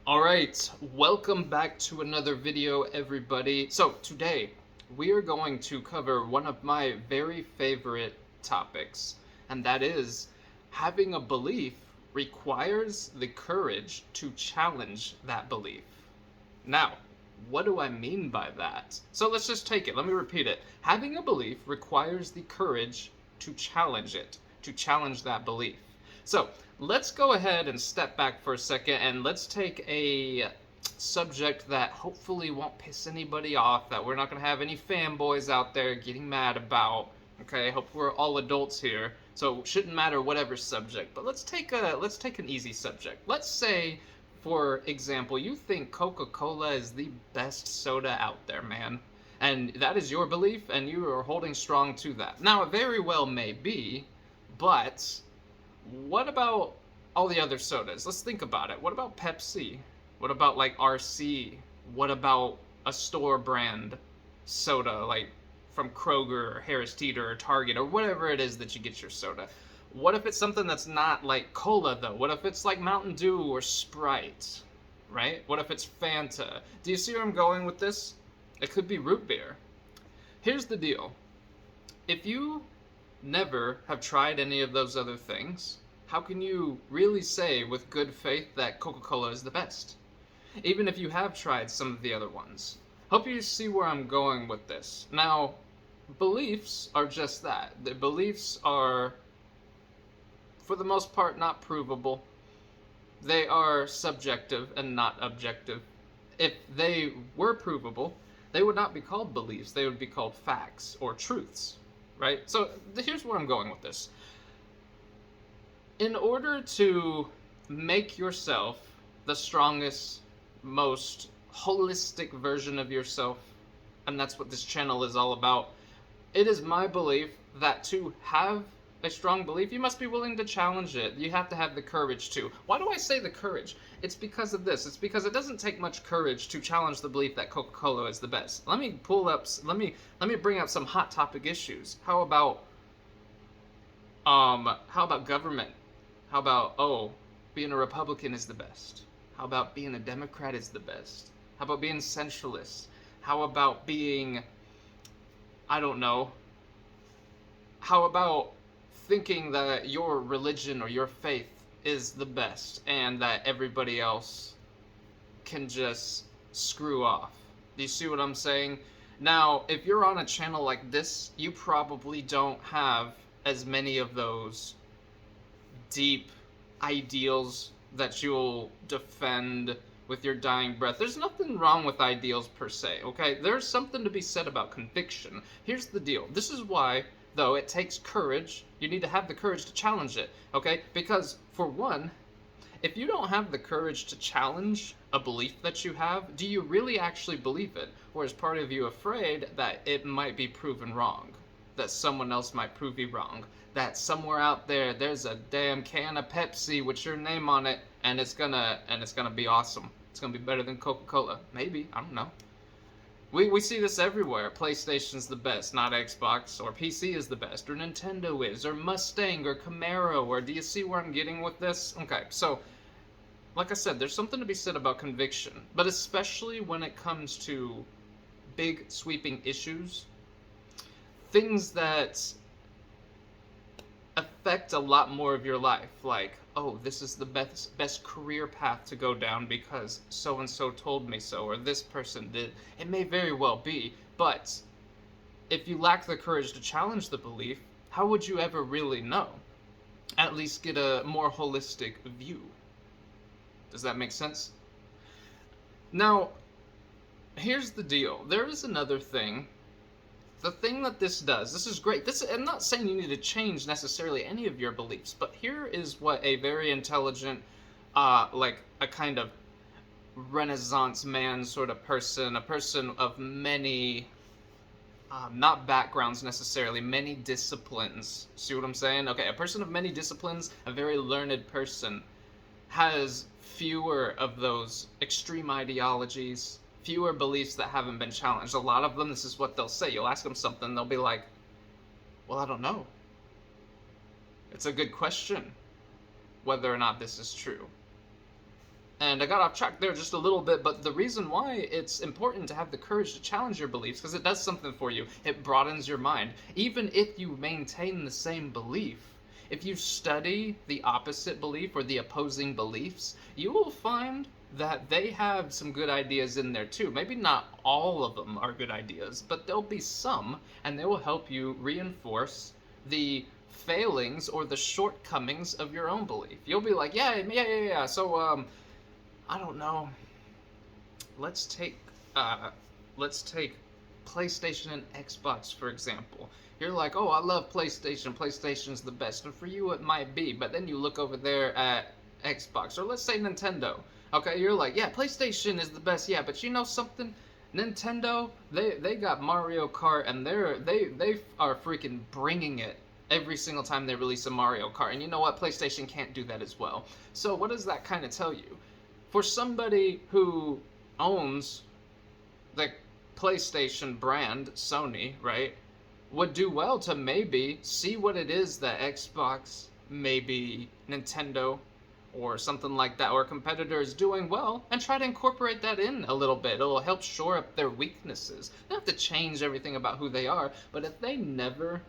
Alright, welcome back to another video, everybody. So, today, we are going to cover one of my very favorite topics, and that is having a belief requires the courage to challenge that belief. Now, what do I mean by that? So let's just take it. Let me repeat it. Having a belief requires the courage to challenge it, to challenge that belief. So let's go ahead and step back for a second and let's take a subject that hopefully won't piss anybody off, that we're not going to have any fanboys out there getting mad about. Okay, I hope we're all adults here, so it shouldn't matter whatever subject. But let's take an easy subject. Let's say, for example, you think Coca-Cola is the best soda out there, man. And that is your belief, and you are holding strong to that. Now, it very well may be, but what about all the other sodas? Let's think about it. What about Pepsi? What about like RC? What about a store brand soda like from Kroger or Harris Teeter or Target or whatever it is that you get your soda? What if it's something that's not like cola though? What if it's like Mountain Dew or Sprite? Right? What if it's Fanta? Do you see where I'm going with this? It could be root beer. Here's the deal. If you never have tried any of those other things, how can you really say with good faith that Coca-Cola is the best? Even if you have tried some of the other ones. Hope you see where I'm going with this. Now, beliefs are just that. The beliefs are, for the most part, not provable. They are subjective and not objective. If they were provable, they would not be called beliefs. They would be called facts or truths, right? So here's where I'm going with this. In order to make yourself the strongest, most holistic version of yourself, and that's what this channel is all about, it is my belief that to have a strong belief, you must be willing to challenge it. You have to have the courage to. Why do I say the courage? It's because of this. It's because it doesn't take much courage to challenge the belief that Coca-Cola is the best. Let me bring up some hot topic issues. How about government? How about, being a Republican is the best? How about being a Democrat is the best? How about being centralist? How about being, I don't know, how about thinking that your religion or your faith is the best and that everybody else can just screw off? Do you see what I'm saying? Now, if you're on a channel like this, you probably don't have as many of those deep ideals that you'll defend with your dying breath. There's nothing wrong with ideals per se, okay? There's something to be said about conviction. Here's the deal. This is why, though, it takes courage. You need to have the courage to challenge it, okay? Because, for one, if you don't have the courage to challenge a belief that you have, do you really actually believe it? Or is part of you afraid that it might be proven wrong? That someone else might prove you wrong? That somewhere out there, there's a damn can of Pepsi with your name on it, and it's gonna be awesome. It's gonna be better than Coca-Cola. Maybe, I don't know. We see this everywhere. PlayStation's the best, not Xbox, or PC is the best, or Nintendo is, or Mustang, or Camaro, or do you see where I'm getting with this? Okay, so, like I said, there's something to be said about conviction, but especially when it comes to big, sweeping issues, things that affect a lot more of your life, like, oh, this is the best career path to go down because so and so told me so, or this person did. It may very well be, but if you lack the courage to challenge the belief, how would you ever really know? At least get a more holistic view. Does that make sense? Now, here's the deal. There is another thing. The thing that this does, this is great. I'm not saying you need to change necessarily any of your beliefs, but here is what a very intelligent, like a kind of Renaissance man sort of person, a person of many, not backgrounds necessarily, many disciplines. See what I'm saying? Okay, a person of many disciplines, a very learned person, has fewer of those extreme ideologies, fewer beliefs that haven't been challenged. A lot of them, this is what they'll say. You'll ask them something, they'll be like, well, I don't know. It's a good question whether or not this is true. And I got off track there just a little bit, but the reason why it's important to have the courage to challenge your beliefs, because it does something for you. It broadens your mind. Even if you maintain the same belief, if you study the opposite belief or the opposing beliefs, you will find that they have some good ideas in there too. Maybe not all of them are good ideas, but there'll be some, and they will help you reinforce the failings or the shortcomings of your own belief. You'll be like, yeah. So, I don't know. Let's take PlayStation and Xbox for example. You're like, oh, I love PlayStation. PlayStation's the best, and for you it might be. But then you look over there at Xbox, or let's say Nintendo. Okay, you're like, yeah, PlayStation is the best. Yeah, but you know something? Nintendo, they got Mario Kart, and they are freaking bringing it every single time they release a Mario Kart. And you know what? PlayStation can't do that as well. So what does that kind of tell you? For somebody who owns the PlayStation brand, Sony, right, would do well to maybe see what it is that Xbox, maybe Nintendo, or something like that, or a competitor is doing well, and try to incorporate that in a little bit. It'll help shore up their weaknesses. They don't have to change everything about who they are, but if they never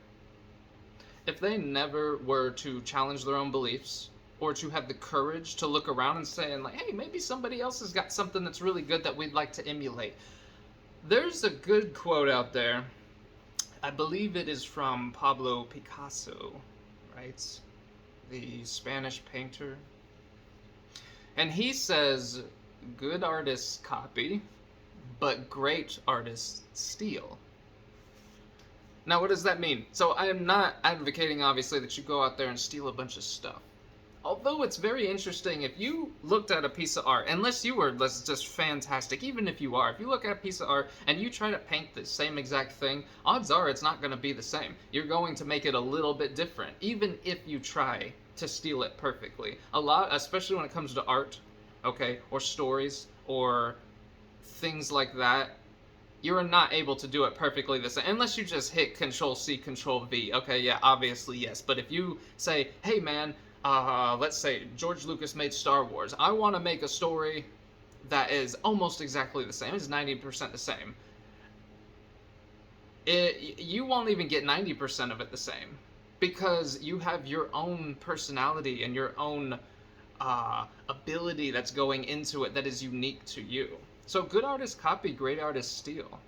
were to challenge their own beliefs, or to have the courage to look around and say, like, hey, maybe somebody else has got something that's really good that we'd like to emulate. There's a good quote out there. I believe it is from Pablo Picasso, right? The Spanish painter. And he says, good artists copy, but great artists steal. Now, what does that mean? So I am not advocating, obviously, that you go out there and steal a bunch of stuff. Although it's very interesting, if you looked at a piece of art, unless you were just fantastic, even if you are, if you look at a piece of art and you try to paint the same exact thing, odds are it's not going to be the same. You're going to make it a little bit different, even if you try to steal it perfectly. A lot, especially when it comes to art, okay, or stories, or things like that, you're not able to do it perfectly the same, unless you just hit Control-C, Control-V. Okay, yeah, obviously, yes. But if you say, hey, man, let's say George Lucas made Star Wars. I want to make a story that is almost exactly the same. It's 90% the same. You won't even get 90% of it the same, because you have your own personality and your own ability that's going into it that is unique to you. So good artists copy, great artists steal.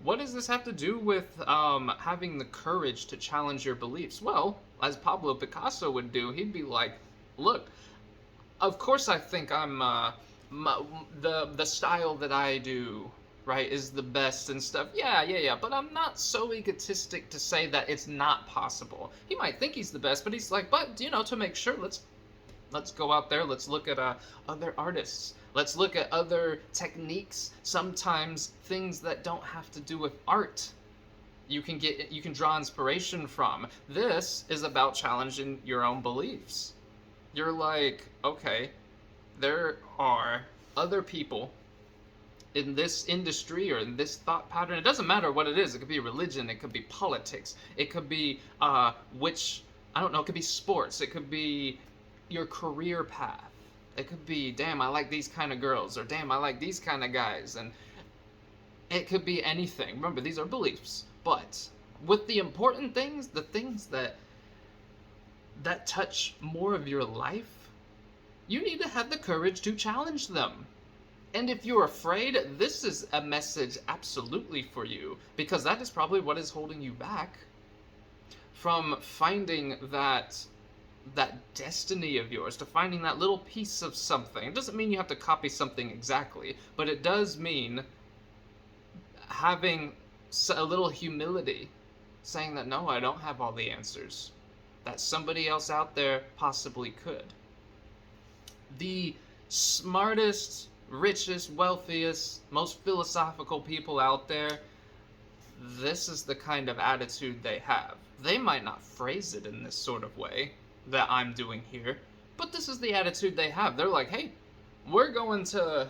What does this have to do with having the courage to challenge your beliefs? Well, as Pablo Picasso would do, he'd be like, look, of course I think I'm the style that I do, right, is the best and stuff. Yeah, but I'm not so egotistic to say that it's not possible. He might think he's the best, but he's like, but, you know, to make sure, let's go out there, let's look at other artists. Let's look at other techniques, sometimes things that don't have to do with art. You can draw inspiration from. This is about challenging your own beliefs. You're like, okay, there are other people in this industry or in this thought pattern. It doesn't matter what it is. It could be religion, it could be politics, it could be it could be sports, it could be your career path. It could be, damn, I like these kind of girls, or damn, I like these kind of guys, and it could be anything. Remember, these are beliefs. But with the important things, the things that touch more of your life, you need to have the courage to challenge them. And if you're afraid, this is a message absolutely for you, because that is probably what is holding you back from finding that destiny of yours, to finding that little piece of something. It doesn't mean you have to copy something exactly, but it does mean having a little humility, saying that no, I don't have all the answers, that somebody else out there possibly could. The smartest, richest, wealthiest, most philosophical people out there, this is the kind of attitude they have. They might not phrase it in this sort of way that I'm doing here, but this is the attitude they have. They're like, hey, we're going to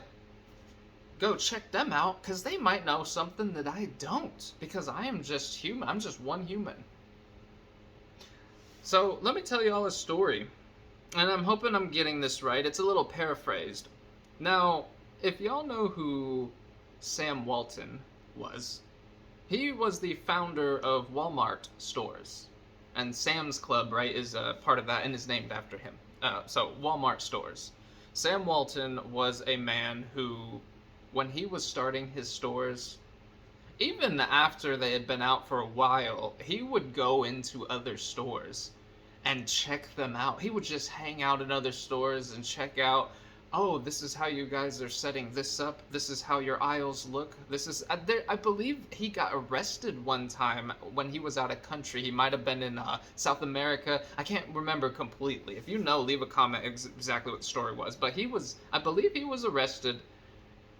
go check them out because they might know something that I don't, because I am just human. I'm just one human. So let me tell you all a story and I'm hoping I'm getting this right. It's a little paraphrased. Now, if y'all know who Sam Walton was, he was the founder of Walmart stores. And Sam's Club, right, is a part of that and is named after him. So, Walmart stores. Sam Walton was a man who, when he was starting his stores, even after they had been out for a while, he would go into other stores and check them out. He would just hang out in other stores and check out, oh, this is how you guys are setting this up. This is how your aisles look. This is, I believe he got arrested one time when he was out of country. He might have been in South America. I can't remember completely. If you know, leave a comment exactly what the story was. But I believe he was arrested.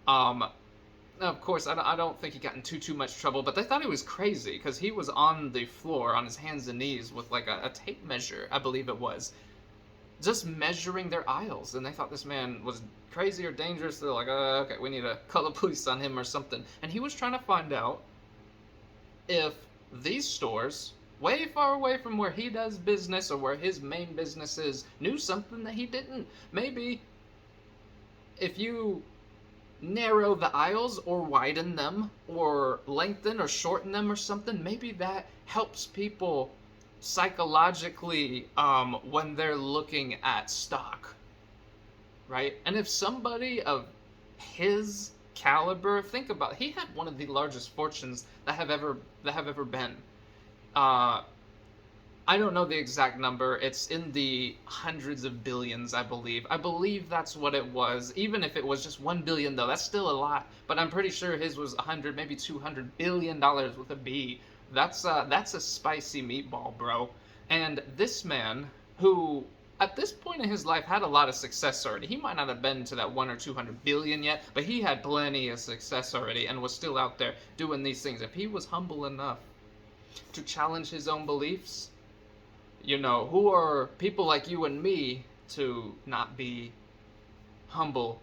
Of course, I don't think he got in too much trouble, but they thought he was crazy because he was on the floor on his hands and knees with like a tape measure, I believe it was, just measuring their aisles, and they thought this man was crazy or dangerous. They're like, okay, we need to call the police on him or something. And he was trying to find out if these stores, way far away from where he does business or where his main business is, knew something that he didn't. Maybe if you narrow the aisles or widen them or lengthen or shorten them or something, maybe that helps people psychologically when they're looking at stock, right? And if somebody of his caliber, think about it, he had one of the largest fortunes that have ever been. I don't know the exact number. It's in the hundreds of billions, I believe. I believe that's what it was. Even if it was just 1 billion, though, that's still a lot. But I'm pretty sure his was 100, maybe 200 billion dollars with a B. That's a spicy meatball, bro. And this man, who at this point in his life had a lot of success already. He might not have been to that 1 or 200 billion yet, but he had plenty of success already and was still out there doing these things. If he was humble enough to challenge his own beliefs, you know, who are people like you and me to not be humble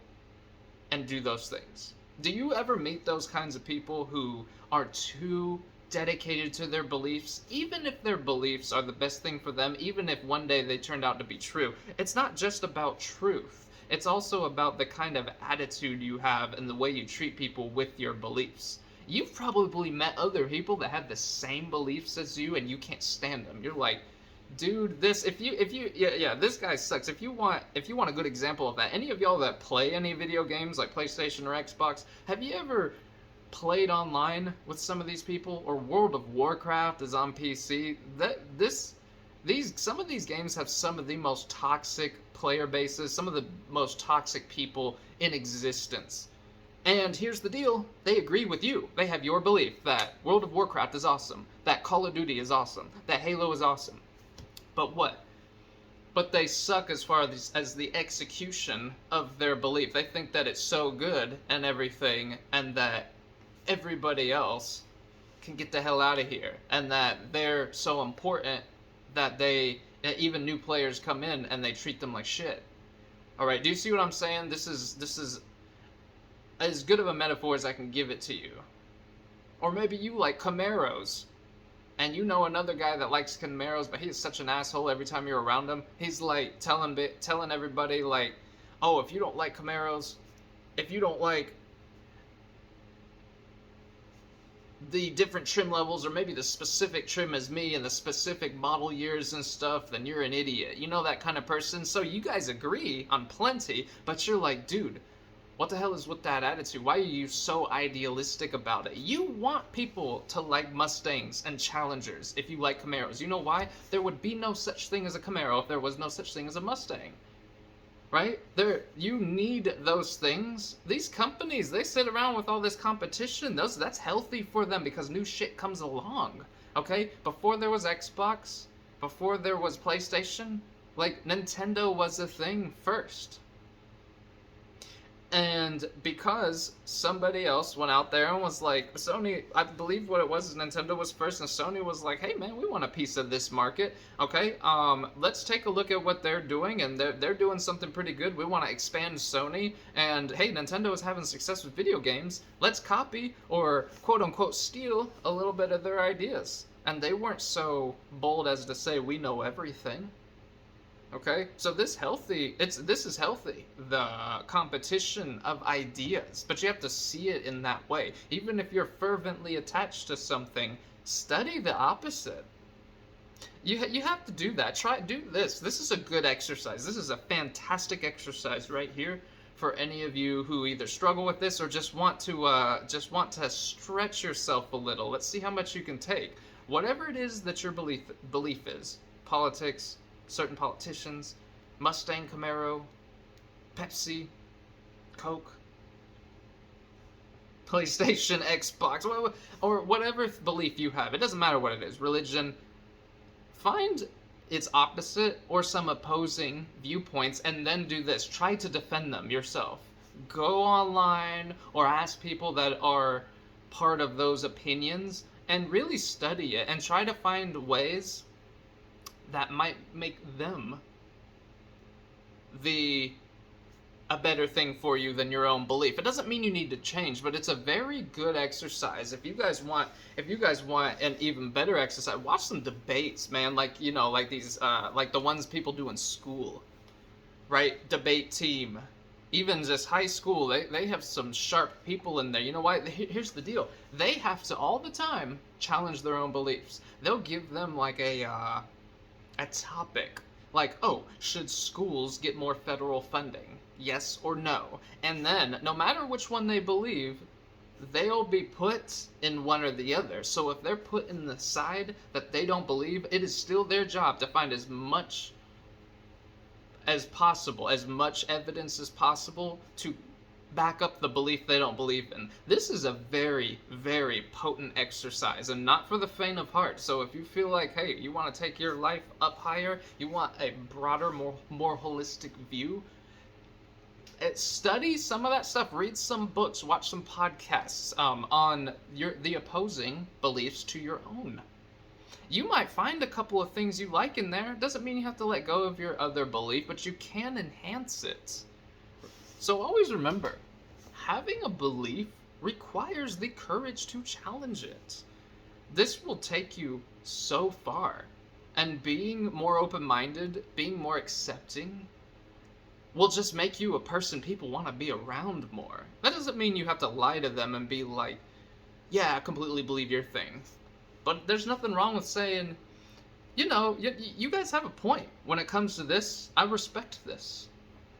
and do those things? Do you ever meet those kinds of people who are too dedicated to their beliefs, even if their beliefs are the best thing for them, even if one day they turned out to be true? It's not just about truth. It's also about the kind of attitude you have and the way you treat people with your beliefs. You've probably met other people that have the same beliefs as you and you can't stand them. You're like, dude, this this guy sucks. If you want a good example of that, any of y'all that play any video games like PlayStation or Xbox, have you ever played online with some of these people? Or World of Warcraft is on PC. Some of these games have some of the most toxic player bases, some of the most toxic people in existence. And here's the deal, they agree with you. They have your belief that World of Warcraft is awesome, that Call of Duty is awesome, that Halo is awesome. But what? But they suck as far as the execution of their belief. They think that it's so good and everything, and that everybody else can get the hell out of here, and that they're so important that even new players come in and they treat them like shit. All right, do you see what I'm saying? This is as good of a metaphor as I can give it to you. Or maybe you like Camaros, and you know another guy that likes Camaros, but he's such an asshole every time you're around him. He's like telling everybody like, oh, if you don't like Camaros, if you don't like the different trim levels, or maybe the specific trim as me and the specific model years and stuff, then you're an idiot. You know, that kind of person. So you guys agree on plenty, but you're like, dude, what the hell is with that attitude? Why are you so idealistic about it? You want people to like Mustangs and Challengers if you like Camaros. You know why? There would be no such thing as a Camaro if there was no such thing as a Mustang. Right? You need those things. These companies, they sit around with all this competition. That's healthy for them because new shit comes along. Okay? Before there was Xbox, before there was PlayStation, like Nintendo was a thing first. And because somebody else went out there and was like, Sony, I believe what it was is Nintendo was first, and Sony was like, hey man, we want a piece of this market, okay? Let's take a look at what they're doing, and they're doing something pretty good. We want to expand Sony, and hey, Nintendo is having success with video games. Let's copy, or quote-unquote steal, a little bit of their ideas. And they weren't so bold as to say, we know everything. Okay, so this is healthy, the competition of ideas, but you have to see it in that way. Even if you're fervently attached to something, study the opposite. You have to do that. Do this. This is a good exercise. This is a fantastic exercise right here for any of you who either struggle with this or just want to stretch yourself a little. Let's see how much you can take. Whatever it is that your belief is, politics, certain politicians, Mustang, Camaro, Pepsi, Coke, PlayStation, Xbox, or whatever belief you have. It doesn't matter what it is. Religion. Find its opposite or some opposing viewpoints and then do this. Try to defend them yourself. Go online or ask people that are part of those opinions and really study it and try to find ways that might make them a better thing for you than your own belief. It doesn't mean you need to change, but it's a very good exercise. If you guys want an even better exercise, watch some debates, man. Like, like these like the ones people do in school. Right? Debate team. Even just high school, they have some sharp people in there. You know why? Here's the deal. They have to all the time challenge their own beliefs. They'll give them like a topic. Like, oh, should schools get more federal funding? Yes or no? And then, no matter which one they believe, they'll be put in one or the other. So if they're put in the side that they don't believe, it is still their job to find as much as possible, as much evidence as possible to back up the belief they don't believe in. This is a very, very potent exercise and not for the faint of heart. So if you feel like, hey, you want to take your life up higher, you want a broader, more holistic view, study some of that stuff, read some books, watch some podcasts on the opposing beliefs to your own. You might find a couple of things you like in there. Doesn't mean you have to let go of your other belief, but you can enhance it. So always remember, having a belief requires the courage to challenge it. This will take you so far. And being more open-minded, being more accepting, will just make you a person people want to be around more. That doesn't mean you have to lie to them and be like, yeah, I completely believe your thing. But there's nothing wrong with saying, you guys have a point. When it comes to this, I respect this.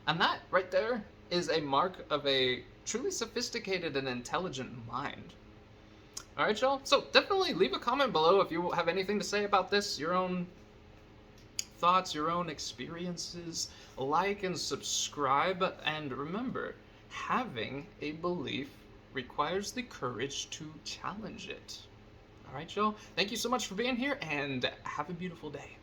And that right there is a mark of a truly sophisticated and intelligent mind. Alright, y'all? So definitely leave a comment below if you have anything to say about this, your own thoughts, your own experiences. Like and subscribe, and remember, having a belief requires the courage to challenge it. Alright, y'all? Thank you so much for being here, and have a beautiful day.